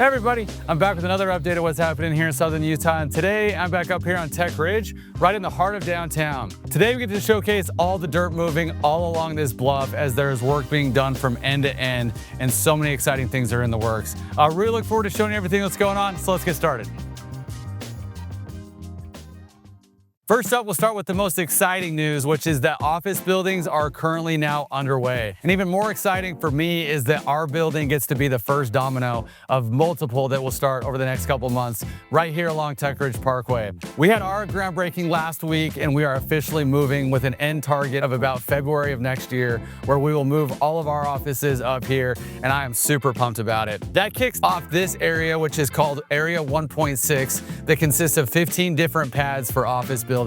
Hey everybody, I'm back with another update of what's happening here in Southern Utah, and today I'm back up here on Tech Ridge, right in the heart of downtown. Today we get to showcase all the dirt moving all along this bluff as there's work being done from end to end, and so many exciting things are in the works. I really look forward to showing you everything that's going on, so let's get started. First up, we'll start with the most exciting news, which is that office buildings are currently now underway. And even more exciting for me is that our building gets to be the first domino of multiple that will start over the next couple months right here along Tech Ridge Parkway. We had our groundbreaking last week, and we are officially moving with an end target of about February of next year, where we will move all of our offices up here, and I am super pumped about it. That kicks off this area, which is called Area 1.6, that consists of 15 different pads for office buildings.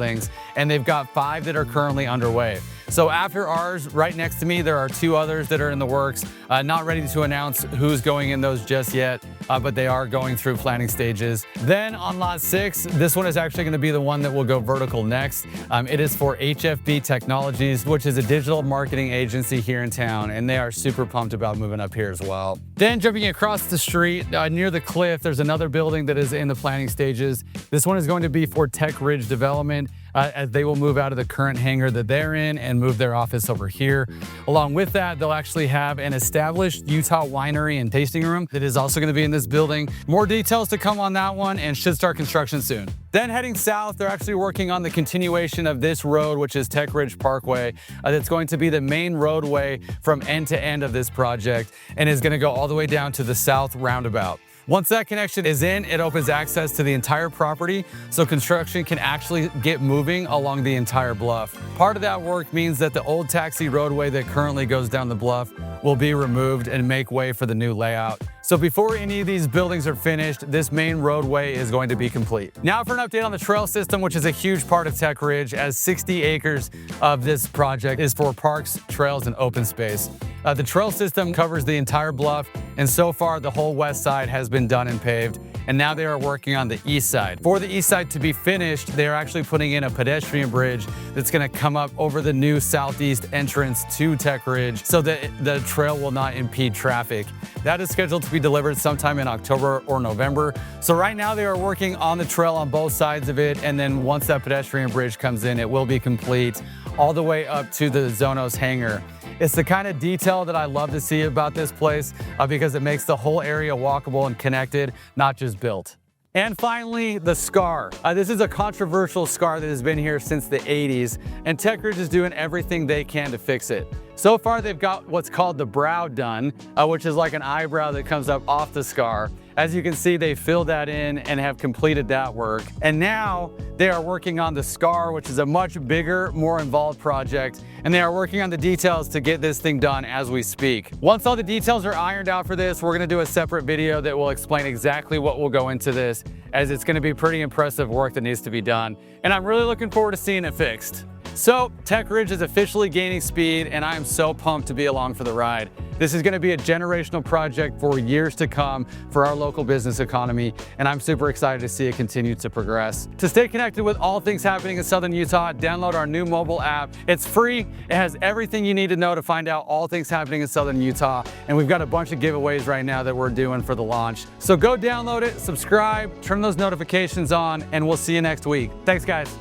And they've got 5 that are currently underway. So after ours, right next to me, there are 2 others that are in the works. Not ready to announce who's going in those just yet, but they are going through planning stages. Then on lot 6, this one is actually going to be the one that will go vertical next. It is for HFB Technologies, which is a digital marketing agency here in town, and they are super pumped about moving up here as well. Then jumping across the street near the cliff, there's another building that is in the planning stages. This one is going to be for Tech Ridge Development, as they will move out of the current hangar that they're in and move their office over here. Along with that, they'll actually have an established Utah winery and tasting room that is also going to be in this building. More details to come on that one, and should start construction soon. Then heading south, they're actually working on the continuation of this road, which is Tech Ridge Parkway. That's going to be the main roadway from end to end of this project, and is going to go all the way down to the south roundabout. Once that connection is in, it opens access to the entire property, so construction can actually get moving along the entire bluff. Part of that work means that the old taxi roadway that currently goes down the bluff will be removed and make way for the new layout. So before any of these buildings are finished, this main roadway is going to be complete. Now for an update on the trail system, which is a huge part of Tech Ridge, as 60 acres of this project is for parks, trails, and open space. The trail system covers the entire bluff, and so far the whole west side has been done and paved, and now they are working on the east side. For the east side to be finished, they are actually putting in a pedestrian bridge that's going to come up over the new southeast entrance to Tech Ridge so that the trail will not impede traffic. That is scheduled to be delivered sometime in October or November. So right now they are working on the trail on both sides of it, and then once that pedestrian bridge comes in, it will be complete all the way up to the Zonos hangar. It's the kind of detail that I love to see about this place because it makes the whole area walkable and connected, not just built. And finally, the scar. This is a controversial scar that has been here since the 80s, and Tech Ridge is doing everything they can to fix it. So far, they've got what's called the brow done, which is like an eyebrow that comes up off the scar. As you can see, they filled that in and have completed that work. And now they are working on the scar, which is a much bigger, more involved project. And they are working on the details to get this thing done as we speak. Once all the details are ironed out for this, we're gonna do a separate video that will explain exactly what will go into this, as it's gonna be pretty impressive work that needs to be done. And I'm really looking forward to seeing it fixed. So Tech Ridge is officially gaining speed, and I am so pumped to be along for the ride. This is going to be a generational project for years to come for our local business economy, and I'm super excited to see it continue to progress. To stay connected with all things happening in Southern Utah, download our new mobile app. It's free. It has everything you need to know to find out all things happening in Southern Utah, and we've got a bunch of giveaways right now that we're doing for the launch. So go download it, subscribe, turn those notifications on, and we'll see you next week. Thanks, guys.